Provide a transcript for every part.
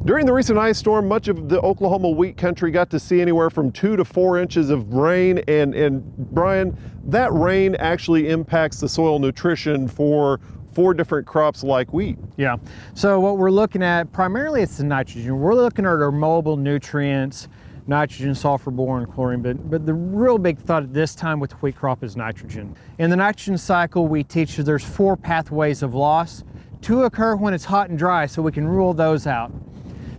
During the recent ice storm, much of the Oklahoma wheat country got to see anywhere from 2 to 4 inches of rain. And Brian, that rain actually impacts the soil nutrition for 4 different crops like wheat. Yeah, so what we're looking at, primarily it's the nitrogen. We're looking at our mobile nutrients, nitrogen, sulfur, boron, chlorine, but the real big thought at this time with the wheat crop is nitrogen. In the nitrogen cycle, we teach you there's 4 pathways of loss. 2 occur when it's hot and dry, so we can rule those out.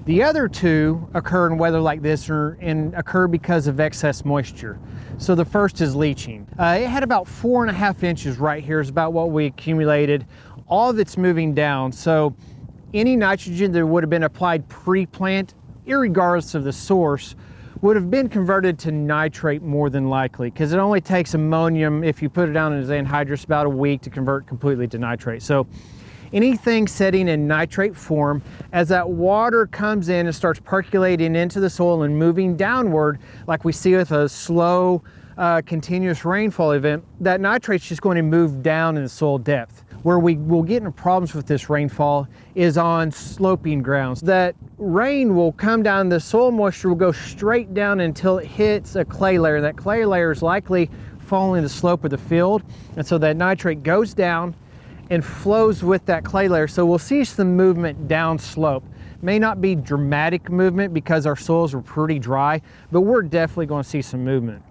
The other 2 occur in weather like this and occur because of excess moisture. So the first is leaching. It had about 4.5 inches right here is about what we accumulated. All of it's moving down. So any nitrogen that would have been applied pre-plant, irregardless of the source, would have been converted to nitrate more than likely, because it only takes ammonium, if you put it down as anhydrous, about a week to convert completely to nitrate. So anything setting in nitrate form, as that water comes in and starts percolating into the soil and moving downward, like we see with a slow, continuous rainfall event, that nitrate's just going to move down in the soil depth. Where we will get into problems with this rainfall is on sloping grounds. That rain will come down, the soil moisture will go straight down until it hits a clay layer. That clay layer is likely following the slope of the field, and so that nitrate goes down and flows with that clay layer. So we'll see some movement down slope. May not be dramatic movement because our soils are pretty dry, but we're definitely going to see some movement.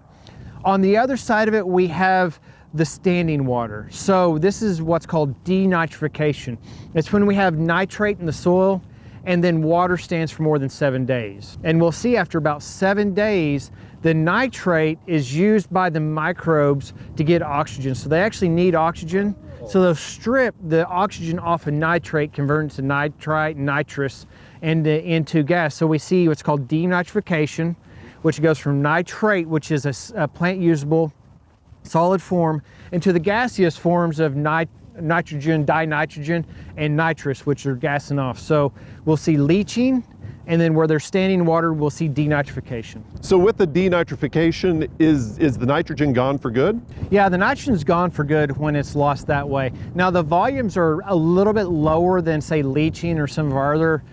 On the other side of it, we have the standing water. So this is what's called denitrification. It's when we have nitrate in the soil and then water stands for more than 7 days. And we'll see after about 7 days, the nitrate is used by the microbes to get oxygen. So they actually need oxygen. So they'll strip the oxygen off of nitrate, convert it to nitrite, nitrous, and into gas. So we see what's called denitrification, which goes from nitrate, which is a plant usable solid form, into the gaseous forms of nitrogen, dinitrogen, and nitrous, which are gassing off. So we'll see leaching, and then where there's standing water, we'll see denitrification. So with the denitrification, is the nitrogen gone for good? Yeah, the nitrogen's gone for good when it's lost that way. Now the volumes are a little bit lower than, say, leaching or some of our other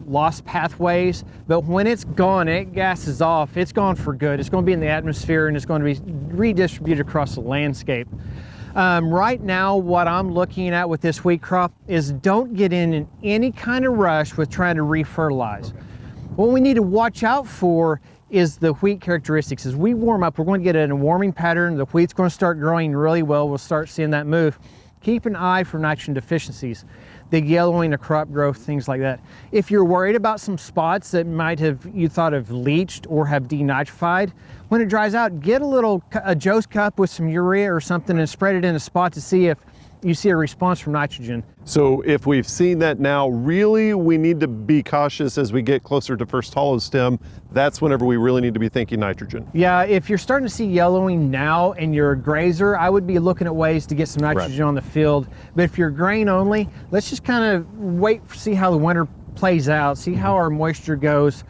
lost pathways, but when it's gone and it gases off, it's gone for good. It's going to be in the atmosphere and it's going to be redistributed across the landscape. Right now, what I'm looking at with this wheat crop is don't get in any kind of rush with trying to refertilize. Okay. What we need to watch out for is the wheat characteristics. As we warm up, we're going to get in a warming pattern. The wheat's going to start growing really well. We'll start seeing that move. Keep an eye for nitrogen deficiencies, the yellowing of crop growth, things like that. If you're worried about some spots that might have you thought have leached or have denitrified, when it dries out, get a Joe's cup with some urea or something and spread it in a spot to see if you see a response from nitrogen. So if we've seen that now, really we need to be cautious as we get closer to first hollow stem. That's whenever we really need to be thinking nitrogen. Yeah, if you're starting to see yellowing now and you're a grazer, I would be looking at ways to get some nitrogen on the field. But if you're grain only, let's just kind of wait, see how the winter plays out, see how our moisture goes.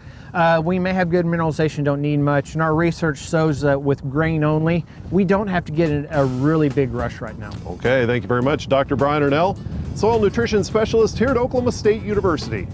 We may have good mineralization, don't need much, and our research shows that with grain only, we don't have to get in a really big rush right now. Okay, thank you very much, Dr. Brian Arnall, Soil Nutrition Specialist here at Oklahoma State University.